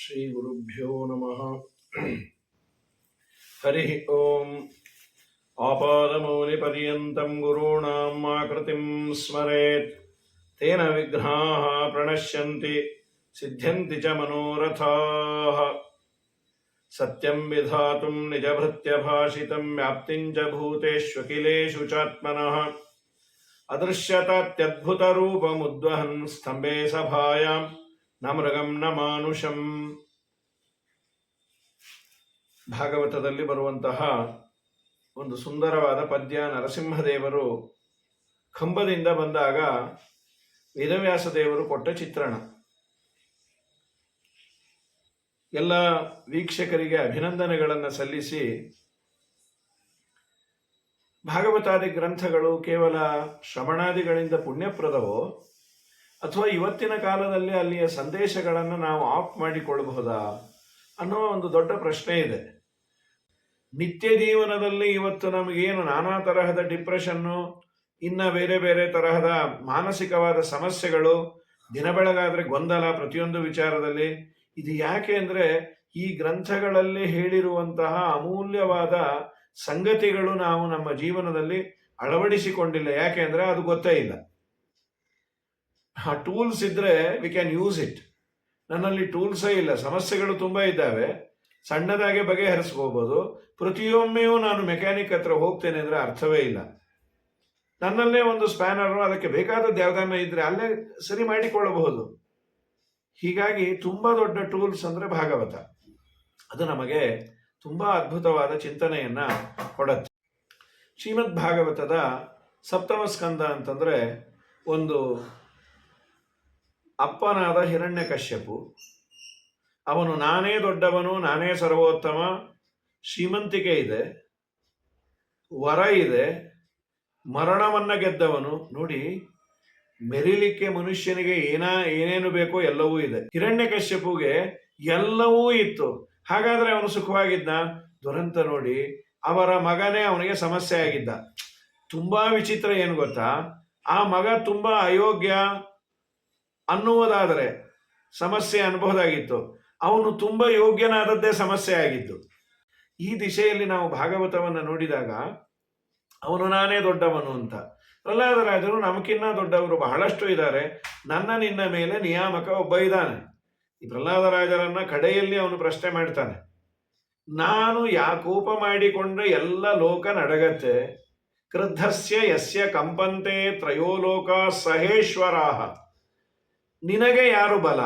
श्रीगुरुभ्यो नमः। हरिः ओम्। आपादमौलिपर्यन्तं गुरूणाम् आकृतिं स्मरेत् तेन विघ्नाः प्रणश्यन्ति सिद्ध्यन्ति च मनोरथाः। सत्यं विधातुं निजभृत्यभाषितं व्याप्तिं च भूतेष्वखिलेषु चात्मनः ಅದೃಶ್ಯತಾತ್ಯದ್ಭುತರೂಪಮುದ್ವಹನ್ ಸ್ತಂಭೆ ಸಭಾಯಾಂ ನ ಮೃಗಂ ನ ಮಾನುಷಂ. ಭಾಗವತದಲ್ಲಿ ಬರುವಂತಹ ಒಂದು ಸುಂದರವಾದ ಪದ್ಯ. ನರಸಿಂಹದೇವರು ಕಂಬದಿಂದ ಬಂದಾಗ ವೇದವ್ಯಾಸ ದೇವರು ಕೊಟ್ಟ ಚಿತ್ರಣ. ಎಲ್ಲ ವೀಕ್ಷಕರಿಗೆ ಅಭಿನಂದನೆಗಳನ್ನು ಸಲ್ಲಿಸಿ, ಭಾಗವತಾದಿ ಗ್ರಂಥಗಳು ಕೇವಲ ಶ್ರವಣಾದಿಗಳಿಂದ ಪುಣ್ಯಪ್ರದವೋ ಅಥವಾ ಇವತ್ತಿನ ಕಾಲದಲ್ಲಿ ಅಲ್ಲಿಯ ಸಂದೇಶಗಳನ್ನು ನಾವು ಆಫ್ ಮಾಡಿಕೊಳ್ಳಬಹುದಾ ಅನ್ನೋ ಒಂದು ದೊಡ್ಡ ಪ್ರಶ್ನೆ ಇದೆ. ನಿತ್ಯ ಜೀವನದಲ್ಲಿ ಇವತ್ತು ನಮಗೇನು ನಾನಾ ತರಹದ ಡಿಪ್ರೆಷನ್ನು, ಇನ್ನ ಬೇರೆ ಬೇರೆ ತರಹದ ಮಾನಸಿಕವಾದ ಸಮಸ್ಯೆಗಳು, ದಿನ ಬೆಳಗಾದ್ರೆ ಗೊಂದಲ ಪ್ರತಿಯೊಂದು ವಿಚಾರದಲ್ಲಿ. ಇದು ಯಾಕೆ ಅಂದರೆ ಈ ಗ್ರಂಥಗಳಲ್ಲಿ ಹೇಳಿರುವಂತಹ ಅಮೂಲ್ಯವಾದ ಸಂಗತಿಗಳು ನಾವು ನಮ್ಮ ಜೀವನದಲ್ಲಿ ಅಳವಡಿಸಿಕೊಂಡಿಲ್ಲ. ಯಾಕೆ ಅಂದರೆ ಅದು ಗೊತ್ತೇ ಇಲ್ಲ. ಆ ಟೂಲ್ಸ್ ಇದ್ರೆ ವಿ ಕ್ಯಾನ್ ಯೂಸ್ ಇಟ್. ನನ್ನಲ್ಲಿ ಟೂಲ್ಸೇ ಇಲ್ಲ, ಸಮಸ್ಯೆಗಳು ತುಂಬ ಇದ್ದಾವೆ, ಸಣ್ಣದಾಗೆ ಬಗೆಹರಿಸ್ಕೋಬೋದು. ಪ್ರತಿಯೊಮ್ಮೆಯೂ ನಾನು ಮೆಕ್ಯಾನಿಕ್ ಹತ್ರ ಹೋಗ್ತೇನೆ ಅಂದರೆ ಅರ್ಥವೇ ಇಲ್ಲ. ನನ್ನಲ್ಲೇ ಒಂದು ಸ್ಪ್ಯಾನರು, ಅದಕ್ಕೆ ಬೇಕಾದದ್ದು ಯಾವುದನ್ನ ಇದ್ರೆ ಅಲ್ಲೇ ಸರಿ ಮಾಡಿಕೊಳ್ಳಬಹುದು. ಹೀಗಾಗಿ ತುಂಬ ದೊಡ್ಡ ಟೂಲ್ಸ್ ಅಂದರೆ ಭಾಗವತ. ಅದು ನಮಗೆ ತುಂಬ ಅದ್ಭುತವಾದ ಚಿಂತನೆಯನ್ನ ಕೊಡುತ್ತೆ. ಶ್ರೀಮದ್ ಭಾಗವತದ ಸಪ್ತಮ ಸ್ಕಂದ ಅಂತಂದ್ರೆ ಒಂದು ಅಪ್ಪನಾದ ಹಿರಣ್ಯಕಶ್ಯಪು, ಅವನು ನಾನೇ ದೊಡ್ಡವನು, ನಾನೇ ಸರ್ವೋತ್ತಮ, ಶ್ರೀಮಂತಿಕೆ ಇದೆ, ವರ ಇದೆ, ಮರಣವನ್ನ ಗೆದ್ದವನು. ನೋಡಿ, ಮೆರಿಲಿಕ್ಕೆ ಮನುಷ್ಯನಿಗೆ ಏನೇನು ಬೇಕೋ ಎಲ್ಲವೂ ಇದೆ. ಹಿರಣ್ಯಕಶ್ಯಪುಗೆ ಎಲ್ಲವೂ ಇತ್ತು. ಹಾಗಾದ್ರೆ ಅವನು ಸುಖವಾಗಿದ್ದ? ದುರಂತ ನೋಡಿ, ಅವರ ಮಗನೇ ಅವನಿಗೆ ಸಮಸ್ಯೆ ಆಗಿದ್ದ. ತುಂಬಾ ವಿಚಿತ್ರ ಏನು ಗೊತ್ತಾ, ಆ ಮಗ ತುಂಬಾ ಅಯೋಗ್ಯ ಅನ್ನುವುದಾದರೆ ಸಮಸ್ಯೆ ಅನ್ಬಹುದಾಗಿತ್ತು, ಅವನು ತುಂಬಾ ಯೋಗ್ಯನಾದದ್ದೇ ಸಮಸ್ಯೆ ಆಗಿತ್ತು. ಈ ದಿಶೆಯಲ್ಲಿ ನಾವು ಭಾಗವತವನ್ನು ನೋಡಿದಾಗ ಅವನು ನಾನೇ ದೊಡ್ಡವನು ಅಂತ. ಪ್ರಹ್ಲಾದರಾಜರು ನಮಕಿನ್ನ ದೊಡ್ಡವರು ಬಹಳಷ್ಟು ಇದ್ದಾರೆ, ನನ್ನ ನಿನ್ನ ಮೇಲೆ ನಿಯಾಮಕ ಒಬ್ಬ ಇದ್ದಾನೆ. ಈ ಪ್ರಹ್ಲಾದರಾಜರನ್ನ ಕಡೆಯಲ್ಲಿ ಅವನು ಪ್ರಶ್ನೆ ಮಾಡ್ತಾನೆ, ನಾನು ಕೋಪ ಮಾಡಿಕೊಂಡ್ರೆ ಎಲ್ಲ ಲೋಕ ನಡಗತ್ತೆ, ಕ್ರುದ್ಧಸ್ಯ ಯಸ್ಯ ಕಂಪಂತೆ ತ್ರಯೋಲೋಕ ಸಹೇಶ್ವರಾಹ. ನಿನಗೆ ಯಾರು ಬಲ,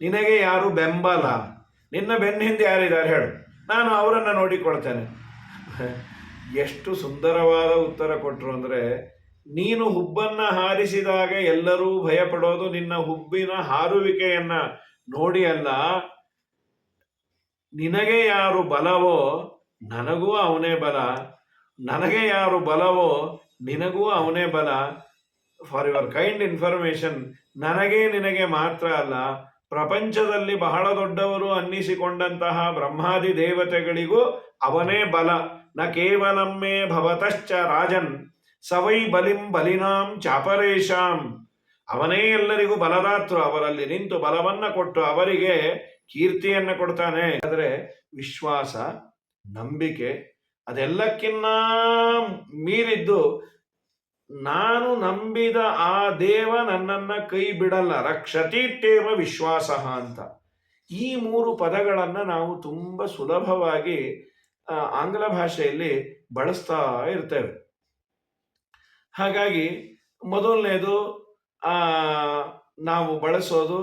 ನಿನಗೆ ಯಾರು ಬೆಂಬಲ, ನಿನ್ನ ಬೆನ್ನ ಹಿಂದೆ ಯಾರಿದ್ದಾರೆ ಹೇಳು, ನಾನು ಅವರನ್ನ ನೋಡಿಕೊಳ್ತೇನೆ. ಎಷ್ಟು ಸುಂದರವಾದ ಉತ್ತರ ಕೊಟ್ಟರು ಅಂದರೆ, ನೀನು ಹುಬ್ಬನ್ನ ಹಾರಿಸಿದಾಗ ಎಲ್ಲರೂ ಭಯಪಡೋದು ನಿನ್ನ ಹುಬ್ಬಿನ ಹಾರುವಿಕೆಯನ್ನ ನೋಡಿ ಅಲ್ಲ, ನಿನಗೆ ಯಾರು ಬಲವೋ ನನಗೂ ಅವನೇ ಬಲ, ನನಗೆ ಯಾರು ಬಲವೋ ನಿನಗೂ ಅವನೇ ಬಲ. ಫಾರ್ ಯುವರ್ ಕೈಂಡ್ ಇನ್ಫಾರ್ಮೇಶನ್, ನನಗೆ ನಿನಗೆ ಮಾತ್ರ ಅಲ್ಲ, ಪ್ರಪಂಚದಲ್ಲಿ ಬಹಳ ದೊಡ್ಡವರು ಅನ್ನಿಸಿಕೊಂಡಂತಹ ಬ್ರಹ್ಮಾದಿ ದೇವತೆಗಳಿಗೂ ಅವನೇ ಬಲ. ನ ಕೇವಲಮ್ಮೆ ಭವತಶ್ಚ ರಾಜನ್ ಸವೈ ಬಲಿಂ ಬಲಿನಾಂ ಚಾಪರೇಶಾಂ. ಅವನೇ ಎಲ್ಲರಿಗೂ ಬಲದಾತೃ, ಅವರಲ್ಲಿ ನಿಂತು ಬಲವನ್ನ ಕೊಟ್ಟು ಅವರಿಗೆ ಕೀರ್ತಿಯನ್ನ ಕೊಡ್ತಾನೆ. ಆದರೆ ವಿಶ್ವಾಸ, ನಂಬಿಕೆ ಅದೆಲ್ಲಕ್ಕಿನ್ನ ಮೀರಿದ್ದು, ನಾನು ನಂಬಿದ ಆ ದೇವ ನನ್ನನ್ನ ಕೈ ಬಿಡಲ್ಲ, ರಕ್ಷತೀತ್ಯೇವ ವಿಶ್ವಾಸ ಅಂತ. ಈ ಮೂರು ಪದಗಳನ್ನು ನಾವು ತುಂಬ ಸುಲಭವಾಗಿ ಆಂಗ್ಲ ಭಾಷೆಯಲ್ಲಿ ಬಳಸ್ತಾ ಇರ್ತೇವೆ. ಹಾಗಾಗಿ ಮೊದಲನೇದು ನಾವು ಬಳಸೋದು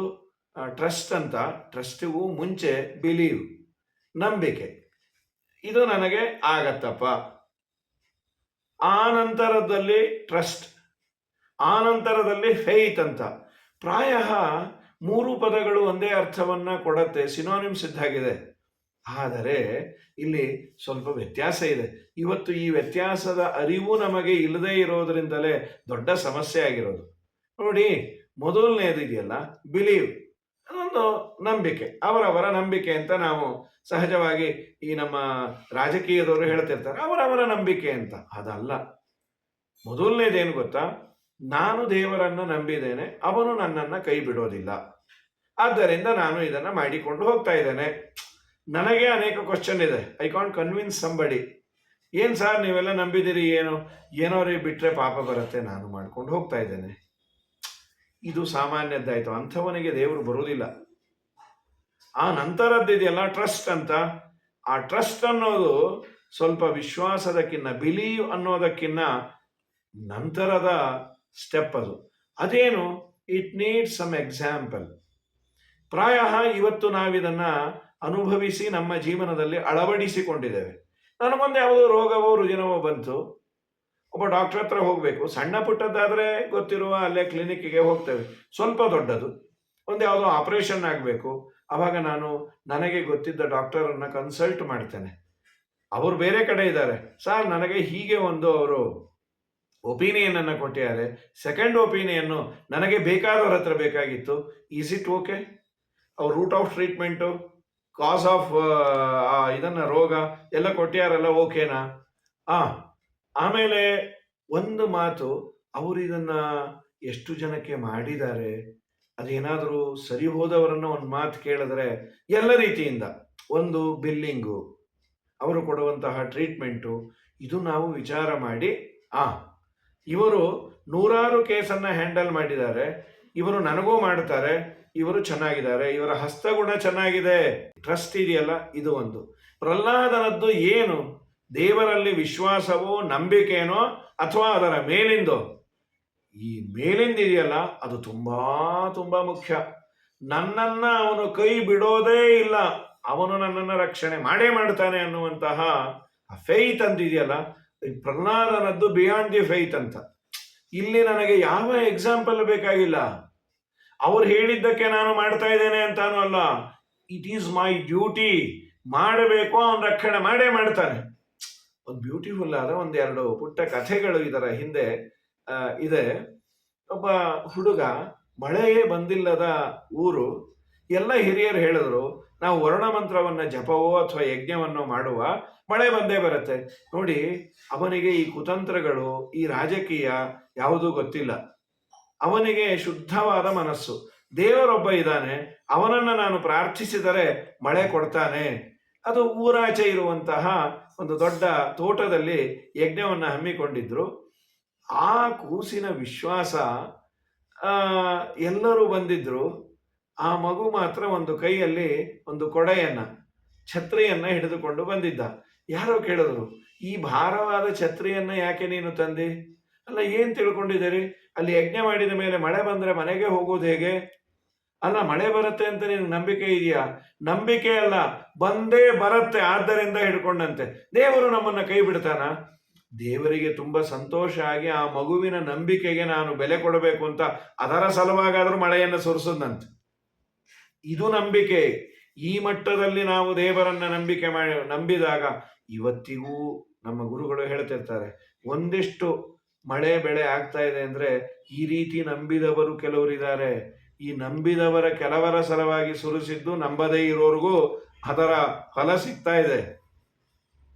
ಟ್ರಸ್ಟ್ ಅಂತ. ಟ್ರಸ್ಟಿಗೂ ಮುಂಚೆ ಬಿಲೀವ್, ನಂಬಿಕೆ, ಇದು ನನಗೆ ಆಗತ್ತಪ್ಪ. ಆ ನಂತರದಲ್ಲಿ ಟ್ರಸ್ಟ್, ಆ ನಂತರದಲ್ಲಿ ಫೇತ್ ಅಂತ. ಪ್ರಾಯ ಮೂರು ಪದಗಳು ಒಂದೇ ಅರ್ಥವನ್ನ ಕೊಡತ್ತೆ, ಸಿನೋನಿಮ್ಸ್ ಇದ್ದಾಗಿದೆ. ಆದರೆ ಇಲ್ಲಿ ಸ್ವಲ್ಪ ವ್ಯತ್ಯಾಸ ಇದೆ. ಇವತ್ತು ಈ ವ್ಯತ್ಯಾಸದ ಅರಿವು ನಮಗೆ ಇಲ್ಲದೇ ಇರೋದ್ರಿಂದಲೇ ದೊಡ್ಡ ಸಮಸ್ಯೆ ಆಗಿರೋದು. ನೋಡಿ, ಮೊದಲನೇದಿದೆಯಲ್ಲ ಬಿಲೀವ್, ಅದೊಂದು ನಂಬಿಕೆ, ಅವರವರ ನಂಬಿಕೆ ಅಂತ ನಾವು ಸಹಜವಾಗಿ ಈ ನಮ್ಮ ರಾಜಕೀಯದವರು ಹೇಳ್ತಿರ್ತಾರೆ, ಅವರವರ ನಂಬಿಕೆ ಅಂತ. ಅದಲ್ಲ. ಮೊದಲನೇದೇನು ಗೊತ್ತಾ, ನಾನು ದೇವರನ್ನು ನಂಬಿದ್ದೇನೆ, ಅವನು ನನ್ನನ್ನು ಕೈ ಬಿಡೋದಿಲ್ಲ. ಆದ್ದರಿಂದ ನಾನು ಇದನ್ನು ಮಾಡಿಕೊಂಡು ಹೋಗ್ತಾ ಇದ್ದೇನೆ. ನನಗೆ ಅನೇಕ ಕ್ವಶನ್ ಇದೆ. I can't convince somebody. ಏನು ಸರ್ ನೀವೆಲ್ಲ ನಂಬಿದಿರಿ, ಏನೋ ರೀ ಬಿಟ್ಟರೆ ಪಾಪ ಬರುತ್ತೆ, ನಾನು ಮಾಡ್ಕೊಂಡು ಹೋಗ್ತಾ ಇದ್ದೇನೆ. ಇದು ಸಾಮಾನ್ಯದ್ದಾಯಿತು. ಅಂಥವನಿಗೆ ದೇವರು ಬರುವುದಿಲ್ಲ. ಆ ನಂತರದ್ದಿದೆಯಲ್ಲ ಟ್ರಸ್ಟ್ ಅಂತ, ಆ ಟ್ರಸ್ಟ್ ಅನ್ನೋದು ಸ್ವಲ್ಪ ವಿಶ್ವಾಸದಕ್ಕಿನ್ನ, ಬಿಲೀವ್ ಅನ್ನೋದಕ್ಕಿನ್ನ ನಂತರದ ಸ್ಟೆಪ್ ಅದು. ಅದೇನು? It needs some example. ಪ್ರಾಯ ಇವತ್ತು ನಾವಿದನ್ನು ಅನುಭವಿಸಿ ನಮ್ಮ ಜೀವನದಲ್ಲಿ ಅಳವಡಿಸಿಕೊಂಡಿದ್ದೇವೆ. ನನಗೊಂದು ಯಾವುದೋ ರೋಗವೋ ರುಜಿನವೋ ಬಂತು, ಒಬ್ಬ ಡಾಕ್ಟರ್ ಹತ್ರ ಹೋಗಬೇಕು. ಸಣ್ಣ ಪುಟ್ಟದ್ದಾದರೆ ಗೊತ್ತಿರುವ ಅಲ್ಲೇ ಕ್ಲಿನಿಕ್ಕಿಗೆ ಹೋಗ್ತೇವೆ. ಸ್ವಲ್ಪ ದೊಡ್ಡದು, ಒಂದು ಯಾವುದೋ ಆಪರೇಷನ್ ಆಗಬೇಕು, ಆವಾಗ ನಾನು ನನಗೆ ಗೊತ್ತಿದ್ದ ಡಾಕ್ಟರನ್ನು ಕನ್ಸಲ್ಟ್ ಮಾಡ್ತೇನೆ. ಅವರು ಬೇರೆ ಕಡೆ ಇದ್ದಾರೆ. ಸರ್ ನನಗೆ ಹೀಗೆ ಒಂದು ಅವರು ಒಪಿನಿಯನನ್ನು ಕೊಟ್ಟಿದ್ದಾರೆ, ಸೆಕೆಂಡ್ ಒಪಿನಿಯನ್ನು ನನಗೆ ಬೇಕಾದವ್ರ ಹತ್ರ ಬೇಕಾಗಿತ್ತು. Is it okay? ಅವ್ರ root of treatment, cause of ಇದನ್ನು ರೋಗ ಎಲ್ಲ ಕೊಟ್ಟಿಯಾರಲ್ಲ, ಓಕೆನಾ? ಆಮೇಲೆ ಒಂದು ಮಾತು, ಅವರು ಇದನ್ನು ಎಷ್ಟು ಜನಕ್ಕೆ ಮಾಡಿದ್ದಾರೆ, ಅದೇನಾದರೂ ಸರಿ ಹೋದವರನ್ನು ಒಂದು ಮಾತು ಕೇಳಿದ್ರೆ ಎಲ್ಲ ರೀತಿಯಿಂದ ಒಂದು ಬಿಲ್ಲಿಂಗು, ಅವರು ಕೊಡುವಂತಹ ಟ್ರೀಟ್ಮೆಂಟು, ಇದು ನಾವು ವಿಚಾರ ಮಾಡಿ ಇವರು ನೂರಾರು ಕೇಸನ್ನು ಹ್ಯಾಂಡಲ್ ಮಾಡಿದ್ದಾರೆ, ಇವರು ನನಗೂ ಮಾಡ್ತಾರೆ, ಇವರು ಚೆನ್ನಾಗಿದ್ದಾರೆ, ಇವರ ಹಸ್ತಗುಣ ಚೆನ್ನಾಗಿದೆ, ಟ್ರಸ್ಟ್ ಇದೆಯಲ್ಲ, ಇದು ಒಂದು. ಪ್ರಹ್ಲಾದನದ್ದು ಏನು? ದೇವರಲ್ಲಿ ವಿಶ್ವಾಸವೋ ನಂಬಿಕೆನೋ ಅಥವಾ ಅದರ ಮೇಲಿಂದೋ? ಈ ಮೇಲಿಂದ ಇದೆಯಲ್ಲ ಅದು ತುಂಬಾ ತುಂಬಾ ಮುಖ್ಯ. ನನ್ನನ್ನು ಅವನು ಕೈ ಬಿಡೋದೇ ಇಲ್ಲ, ಅವನು ನನ್ನನ್ನು ರಕ್ಷಣೆ ಮಾಡೇ ಮಾಡ್ತಾನೆ ಅನ್ನುವಂತಹ ಫೇತ್ ಅಂತಿದೆಯಲ್ಲ, ಪ್ರಹ್ಲಾದನದ್ದು ಬಿಯಾಂಡ್ ದಿ ಫೇತ್ ಅಂತ. ಇಲ್ಲಿ ನನಗೆ ಯಾವ ಎಕ್ಸಾಂಪಲ್ ಬೇಕಾಗಿಲ್ಲ. ಅವ್ರು ಹೇಳಿದ್ದಕ್ಕೆ ನಾನು ಮಾಡ್ತಾ ಇದ್ದೇನೆ ಅಂತಾನು ಅಲ್ಲ, ಇಟ್ ಈಸ್ ಮೈ ಡ್ಯೂಟಿ, ಮಾಡಬೇಕು, ಅವನು ರಕ್ಷಣೆ ಮಾಡೇ ಮಾಡ್ತಾನೆ. ಒಂದು ಬ್ಯೂಟಿಫುಲ್ ಆದ ಒಂದೆರಡು ಪುಟ್ಟ ಕಥೆಗಳು ಇದರ ಹಿಂದೆ ಇದೆ. ಒಬ್ಬ ಹುಡುಗ, ಮಳೆಯೇ ಬಂದಿಲ್ಲದ ಊರು, ಎಲ್ಲ ಹಿರಿಯರು ಹೇಳಿದ್ರು ನಾವು ವರ್ಣ ಮಂತ್ರವನ್ನು ಜಪವೋ ಅಥವಾ ಯಜ್ಞವನ್ನು ಮಾಡುವ, ಮಳೆ ಬಂದೇ ಬರುತ್ತೆ. ನೋಡಿ, ಅವನಿಗೆ ಈ ಕುತಂತ್ರಗಳು, ಈ ರಾಜಕೀಯ ಯಾವುದೂ ಗೊತ್ತಿಲ್ಲ. ಅವನಿಗೆ ಶುದ್ಧವಾದ ಮನಸ್ಸು, ದೇವರೊಬ್ಬ ಇದ್ದಾನೆ, ಅವನನ್ನು ನಾನು ಪ್ರಾರ್ಥಿಸಿದರೆ ಮಳೆ ಕೊಡ್ತಾನೆ. ಅದು ಊರಾಚೆ ಇರುವಂತಹ ಒಂದು ದೊಡ್ಡ ತೋಟದಲ್ಲಿ ಯಜ್ಞವನ್ನು ಹಮ್ಮಿಕೊಂಡಿದ್ರು. ಆ ಕೂಸಿನ ವಿಶ್ವಾಸ, ಎಲ್ಲರೂ ಬಂದಿದ್ರು. ಆ ಮಗು ಮಾತ್ರ ಒಂದು ಕೈಯಲ್ಲಿ ಒಂದು ಕೊಡೆಯನ್ನು, ಛತ್ರಿಯನ್ನು ಹಿಡಿದುಕೊಂಡು ಬಂದಿದ್ದ. ಯಾರೋ ಕೇಳಿದ್ರು, ಈ ಭಾರವಾದ ಛತ್ರಿಯನ್ನು ಯಾಕೆ ನೀನು ತಂದೆ? ಅಲ್ಲ, ಏನು ತಿಳ್ಕೊಂಡಿದ್ದೀರಿ? ಅಲ್ಲಿ ಯಜ್ಞ ಮಾಡಿದ ಮೇಲೆ ಮಳೆ ಬಂದರೆ ಮನೆಗೆ ಹೋಗೋದು ಹೇಗೆ? ಅಲ್ಲ, ಮಳೆ ಬರುತ್ತೆ ಅಂತ ನಿನಗೆ ನಂಬಿಕೆ ಇದೆಯಾ? ನಂಬಿಕೆ ಅಲ್ಲ, ಬಂದೇ ಬರುತ್ತೆ, ಆದ್ದರಿಂದ ಹಿಡ್ಕೊಂಡಂತೆ. ದೇವರು ನಮ್ಮನ್ನು ಕೈ ಬಿಡ್ತಾನ? ದೇವರಿಗೆ ತುಂಬ ಸಂತೋಷ ಆಗಿ ಆ ಮಗುವಿನ ನಂಬಿಕೆಗೆ ನಾನು ಬೆಲೆ ಕೊಡಬೇಕು ಅಂತ ಅದರ ಸಲುವಾಗಾದರೂ ಮಳೆಯನ್ನು ಸುರಿಸದಂತೆ. ಇದು ನಂಬಿಕೆ. ಈ ಮಟ್ಟದಲ್ಲಿ ನಾವು ದೇವರನ್ನ ನಂಬಿದಾಗ, ಇವತ್ತಿಗೂ ನಮ್ಮ ಗುರುಗಳು ಹೇಳ್ತಿರ್ತಾರೆ, ಒಂದಿಷ್ಟು ಮಳೆ ಬೆಳೆ ಆಗ್ತಾ ಇದೆ ಅಂದ್ರೆ ಈ ರೀತಿ ನಂಬಿದವರು ಕೆಲವರಿದ್ದಾರೆ. ಈ ನಂಬಿದವರ ಕೆಲವರ ಸಲುವಾಗಿ ಸುರಿಸಿದ್ದು ನಂಬದೇ ಇರೋರಿಗೂ ಅದರ ಫಲ ಸಿಗ್ತಾ ಇದೆ.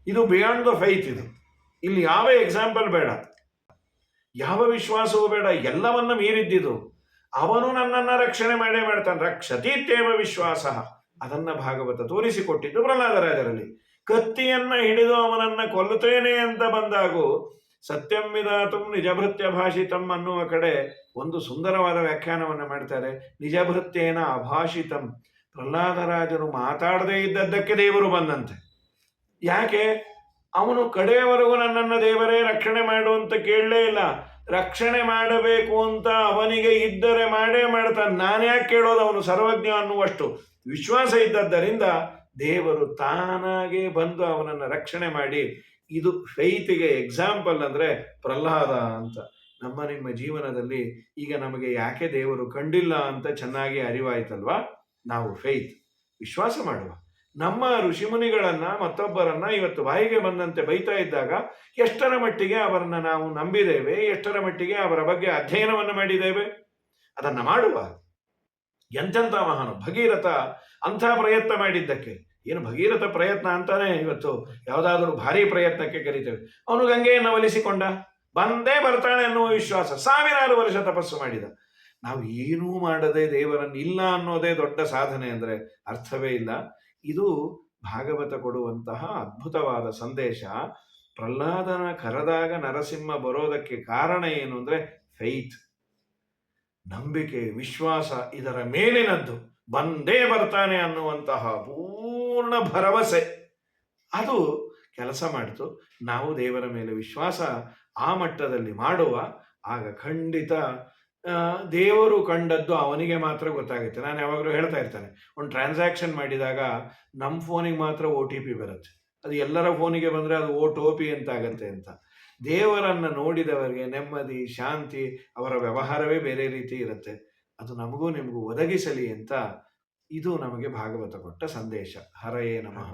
ಇದು ಬಿಯಾಂಡ್ ದ ಫೈತ್. ಇದು ಇಲ್ಲಿ ಯಾವ ಎಕ್ಸಾಂಪಲ್ ಬೇಡ, ಯಾವ ವಿಶ್ವಾಸವೂ ಬೇಡ, ಎಲ್ಲವನ್ನ ಮೀರಿದ್ದಿದು. ಅವನು ನನ್ನನ್ನು ರಕ್ಷಣೆ ಮಾಡೇ ಮಾಡ್ತಾನೆ. ರಕ್ಷತೀತ್ಯೇವ ವಿಶ್ವಾಸ, ಅದನ್ನ ಭಾಗವತ ತೋರಿಸಿಕೊಟ್ಟಿದ್ದು ಪ್ರಹ್ಲಾದರಾಜರಲ್ಲಿ. ಕತ್ತಿಯನ್ನ ಹಿಡಿದು ಅವನನ್ನ ಕೊಲ್ಲುತ್ತೇನೆ ಅಂತ ಬಂದಾಗೂ ಸತ್ಯಂ ವಿಧಾತುಂ ನಿಜಭೃತ್ಯ ಭಾಷಿತಂ ಅನ್ನುವ ಕಡೆ ಒಂದು ಸುಂದರವಾದ ವ್ಯಾಖ್ಯಾನವನ್ನು ಮಾಡ್ತಾರೆ. ನಿಜಭೃತ್ಯೇನ ಅಭಾಷಿತಂ, ಪ್ರಹ್ಲಾದರಾಜರು ಮಾತಾಡದೇ ಇದ್ದದ್ದಕ್ಕೆ ದೇವರು ಬಂದಂತೆ. ಯಾಕೆ? ಅವನು ಕಡೆಯವರೆಗೂ ನನ್ನನ್ನು ದೇವರೇ ರಕ್ಷಣೆ ಮಾಡು ಅಂತ ಕೇಳಲೇ ಇಲ್ಲ. ರಕ್ಷಣೆ ಮಾಡಬೇಕು ಅಂತ ಅವನಿಗೆ ಇದ್ದರೆ ಮಾಡೇ ಮಾಡ್ತಾನೆ. ನಾನ್ಯಾಕೆ ಕೇಳೋದು? ಅವನು ಸರ್ವಜ್ಞ ಅನ್ನುವಷ್ಟು ವಿಶ್ವಾಸ ಇದ್ದದ್ದರಿಂದ ದೇವರು ತಾನಾಗೆ ಬಂದು ಅವನನ್ನು ರಕ್ಷಣೆ ಮಾಡಿ, ಇದು ಫೈತಿಗೆ ಎಕ್ಸಾಂಪಲ್ ಅಂದರೆ ಪ್ರಹ್ಲಾದ ಅಂತ. ನಿಮ್ಮ ಜೀವನದಲ್ಲಿ ಈಗ ನಮಗೆ ಯಾಕೆ ದೇವರು ಕಂಡಿಲ್ಲ ಅಂತ ಚೆನ್ನಾಗಿ ಅರಿವಾಯ್ತಲ್ವಾ? ನಾವು ಫೈತ್, ವಿಶ್ವಾಸ ಮಾಡುವ. ನಮ್ಮ ಋಷಿಮುನಿಗಳನ್ನ ಮತ್ತೊಬ್ಬರನ್ನ ಇವತ್ತು ಬಾಯಿಗೆ ಬಂದಂತೆ ಬೈತಾ ಇದ್ದಾಗ ಎಷ್ಟರ ಮಟ್ಟಿಗೆ ಅವರನ್ನ ನಾವು ನಂಬಿದ್ದೇವೆ, ಎಷ್ಟರ ಮಟ್ಟಿಗೆ ಅವರ ಬಗ್ಗೆ ಅಧ್ಯಯನವನ್ನು ಮಾಡಿದ್ದೇವೆ? ಅದನ್ನ ಮಾಡುವ. ಎಂತೆಂಥ ಮಹಾನು ಭಗೀರಥ ಅಂಥ ಪ್ರಯತ್ನ ಮಾಡಿದ್ದಕ್ಕೆ, ಏನು ಭಗೀರಥ ಪ್ರಯತ್ನ ಅಂತಾನೆ ಇವತ್ತು ಯಾವುದಾದ್ರೂ ಭಾರಿ ಪ್ರಯತ್ನಕ್ಕೆ ಕರಿತೇವೆ. ಅವನು ಗಂಗೆಯನ್ನು ಒಲಿಸಿಕೊಂಡ, ಬಂದೇ ಬರ್ತಾಳೆ ಅನ್ನುವ ವಿಶ್ವಾಸ, ಸಾವಿರಾರು ವರ್ಷ ತಪಸ್ಸು ಮಾಡಿದ. ನಾವು ಏನೂ ಮಾಡದೆ ದೇವರನ್ನು ಇಲ್ಲ ಅನ್ನೋದೇ ದೊಡ್ಡ ಸಾಧನೆ ಅಂದರೆ ಅರ್ಥವೇ ಇಲ್ಲ. ಇದು ಭಾಗವತ ಕೊಡುವಂತಹ ಅದ್ಭುತವಾದ ಸಂದೇಶ. ಪ್ರಹ್ಲಾದನ ಕರೆದಾಗ ನರಸಿಂಹ ಬರೋದಕ್ಕೆ ಕಾರಣ ಏನು ಅಂದರೆ ಫೈತ್, ನಂಬಿಕೆ, ವಿಶ್ವಾಸ, ಇದರ ಮೇಲಿನದ್ದು, ಬಂದೇ ಬರ್ತಾನೆ ಅನ್ನುವಂತಹ ಪೂರ್ಣ ಭರವಸೆ ಅದು ಕೆಲಸ ಮಾಡಿತು. ನಾವು ದೇವರ ಮೇಲೆ ವಿಶ್ವಾಸ ಆ ಮಟ್ಟದಲ್ಲಿ ಮಾಡುವ, ಆಗ ಖಂಡಿತ ದೇವರು ಕಂಡದ್ದು ಅವನಿಗೆ ಮಾತ್ರ ಗೊತ್ತಾಗುತ್ತೆ. ನಾನು ಯಾವಾಗಲೂ ಹೇಳ್ತಾ ಇರ್ತೇನೆ, ಒಂದು ಟ್ರಾನ್ಸಾಕ್ಷನ್ ಮಾಡಿದಾಗ ನಮ್ಮ ಫೋನಿಗೆ ಮಾತ್ರ OTP ಬರುತ್ತೆ, ಅದು ಎಲ್ಲರ ಫೋನಿಗೆ ಬಂದರೆ ಅದು OTOP ಅಂತ ಆಗತ್ತೆ ಅಂತ. ದೇವರನ್ನು ನೋಡಿದವರಿಗೆ ನೆಮ್ಮದಿ, ಶಾಂತಿ, ಅವರ ವ್ಯವಹಾರವೇ ಬೇರೆ ರೀತಿ ಇರುತ್ತೆ. ಅದು ನಮಗೂ ನಿಮಗೂ ಒದಗಿಸಲಿ ಅಂತ ಇದು ನಮಗೆ ಭಾಗವತ ಕೊಟ್ಟ ಸಂದೇಶ. ಹರಯೇ ನಮಃ.